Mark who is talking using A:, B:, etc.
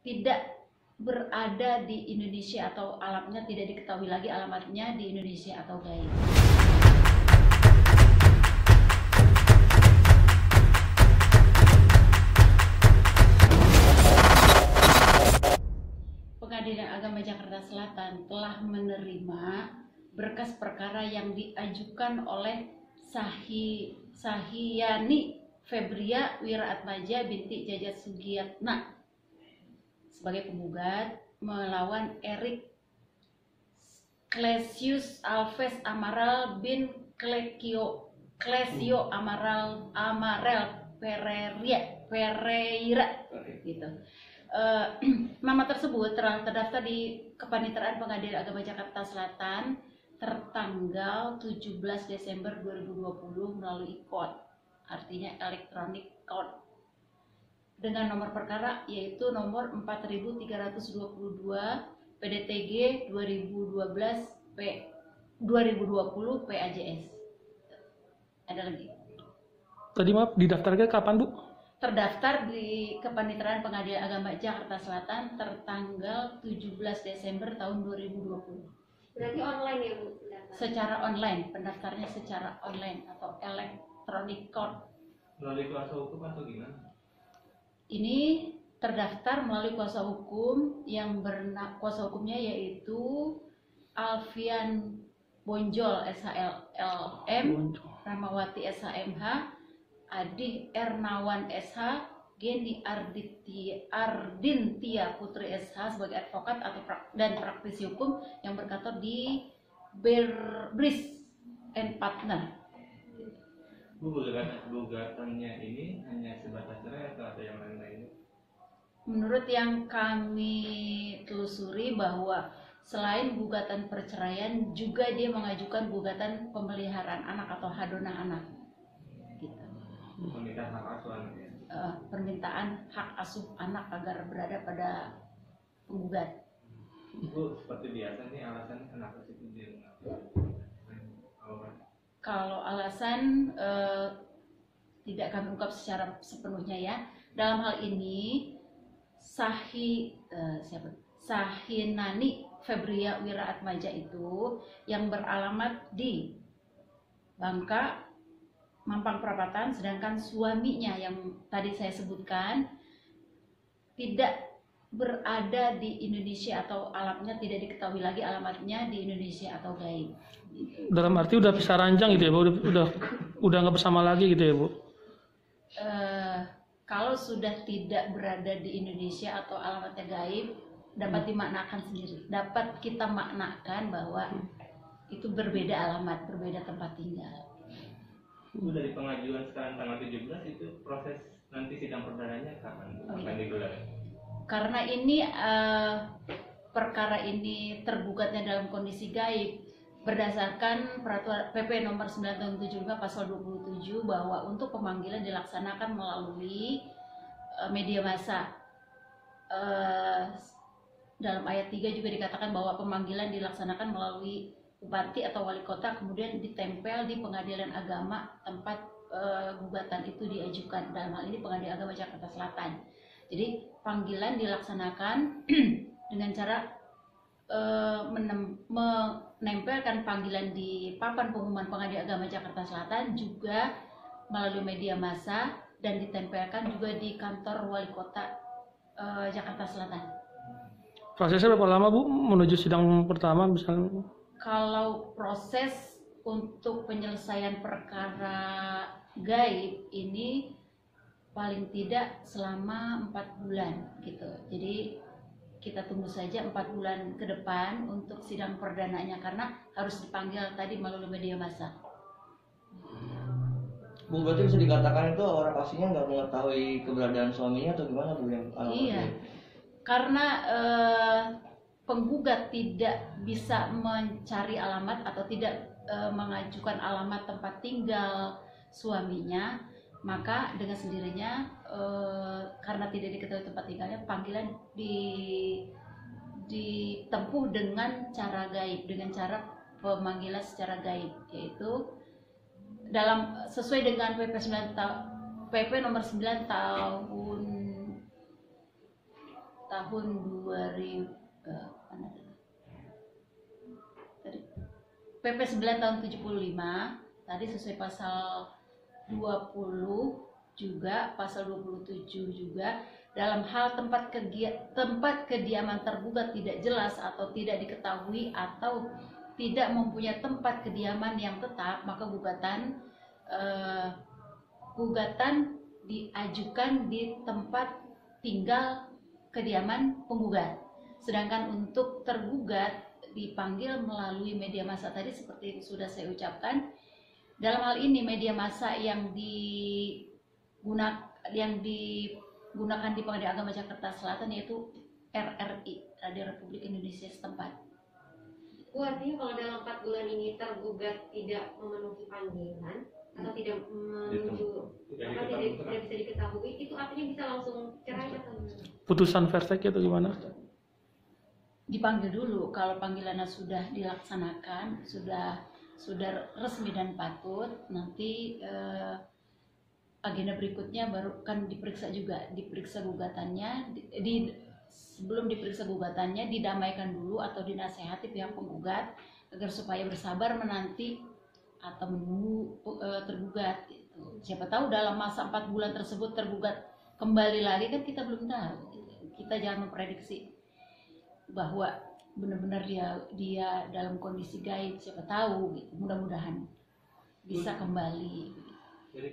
A: tidak berada di Indonesia atau alamatnya tidak diketahui lagi alamatnya di Indonesia atau gaib. Pengadilan Agama Jakarta Selatan telah menerima berkas perkara yang diajukan oleh Sahiyani Febria Wiraatmaja binti Jajat Sugiyatna sebagai penggugat melawan Erik Clesius Alves Amaral bin Clesio Amarel Pereira gitu. Nama tersebut telah terdaftar di Kepaniteraan Pengadilan Agama Jakarta Selatan tertanggal 17 Desember 2020 melalui KOD, artinya Electronic Code, dengan nomor perkara yaitu nomor 4322 PDTG 2020 PAJS. Ada lagi.
B: Tadi maaf, didaftarkan kapan, Bu?
A: Terdaftar di Kepaniteraan Pengadilan Agama Jakarta Selatan tertanggal 17 Desember tahun 2020.
C: Berarti online ya, Bu?
A: Secara online, pendaftarnya secara online atau electronic code.
D: Melalui kuasa hukum atau gimana?
A: Ini terdaftar melalui kuasa hukum yang kuasa hukumnya yaitu Alfian Bonjol SHLM, Ramawati SHMH, Adi Ernawan SH, Gendi Ardintia Putri SH sebagai advokat dan praktisi hukum yang berkantor di Berbris and Partner.
D: Bu, gugatannya ini hanya sebatas cerai atau ada yang lain-lain?
A: Menurut yang kami telusuri bahwa selain gugatan perceraian juga dia mengajukan gugatan pemeliharaan anak atau hadonah anak. Gitu.
D: Permintaan hak asuh anak ya?
A: Permintaan hak asuh anak agar berada pada penggugat.
D: Bu, seperti biasa nih alasan kenapa sih dia
A: Kalau alasan tidak kami ungkap secara sepenuhnya ya. Dalam hal ini Sahinani Febria Wiraatmaja itu yang beralamat di Bangka, Mampang Perapatan, sedangkan suaminya yang tadi saya sebutkan tidak berada di Indonesia atau alamatnya tidak diketahui lagi alamatnya di Indonesia atau gaib.
B: Dalam arti udah pisah ranjang gitu ya, Bu? Udah nggak bersama lagi gitu ya, Bu?
A: Kalau sudah tidak berada di Indonesia atau alamatnya gaib, dapat dimaknakan sendiri. Dapat kita maknakan bahwa itu berbeda alamat, berbeda tempat tinggal.
D: Bu, dari pengajuan sekarang tanggal 17 itu proses nanti sidang perdananya kapan? Akan digelar? Karena
A: ini perkara ini tergugatnya dalam kondisi gaib berdasarkan peraturan PP nomor 9 tahun 75 pasal 27 bahwa untuk pemanggilan dilaksanakan melalui media massa. Dalam ayat 3 juga dikatakan bahwa pemanggilan dilaksanakan melalui bupati atau wali kota, kemudian ditempel di pengadilan agama tempat gugatan itu diajukan. Dalam hal ini Pengadilan Agama Jakarta Selatan. Jadi panggilan dilaksanakan dengan cara menempelkan panggilan di papan pengumuman Pengadilan Agama Jakarta Selatan, juga melalui media massa, dan ditempelkan juga di kantor wali kota Jakarta Selatan.
B: Prosesnya berapa lama, Bu, menuju sidang pertama misalnya?
A: Kalau proses untuk penyelesaian perkara gaib ini paling tidak selama 4 bulan gitu. Jadi kita tunggu saja 4 bulan ke depan untuk sidang perdananya karena harus dipanggil tadi melalui media massa.
E: Bu, berarti bisa dikatakan itu orang aslinya nggak mengetahui keberadaan suaminya atau gimana, Bu?
A: Iya, karena penggugat tidak bisa mencari alamat atau tidak mengajukan alamat tempat tinggal suaminya, maka dengan sendirinya karena tidak diketahui tempat tinggalnya, panggilan ditempuh dengan cara gaib, dengan cara pemanggilan secara gaib, yaitu sesuai dengan PP nomor 9 tahun tahun 2000 mana tadi? PP 9 tahun 75 tadi sesuai pasal 20 juga, pasal 27 juga, dalam hal tempat kediaman tergugat tidak jelas atau tidak diketahui atau tidak mempunyai tempat kediaman yang tetap, maka gugatan diajukan di tempat tinggal kediaman penggugat. Sedangkan untuk tergugat dipanggil melalui media massa tadi seperti yang sudah saya ucapkan. Dalam hal ini media massa yang digunakan di Pengadilan Agama Jakarta Selatan yaitu RRI, Radio Republik Indonesia setempat.
C: Artinya kalau dalam 4 bulan ini tergugat tidak memenuhi panggilan atau tidak tidak bisa diketahui, itu artinya bisa langsung cerai atau gimana?
B: Putusan versek atau gimana?
A: Dipanggil dulu, kalau panggilannya sudah dilaksanakan, sudah resmi dan patut, nanti agenda berikutnya baru kan diperiksa gugatannya. Sebelum diperiksa gugatannya didamaikan dulu atau dinasehati pihak penggugat agar supaya bersabar menanti atau menunggu tergugat gitu. Siapa tahu dalam masa 4 bulan tersebut tergugat kembali lagi, kan kita belum tahu. Kita jangan memprediksi bahwa benar-benar dia dalam kondisi gaib, siapa tahu gitu. Mudah-mudahan bisa kembali.
D: Jadi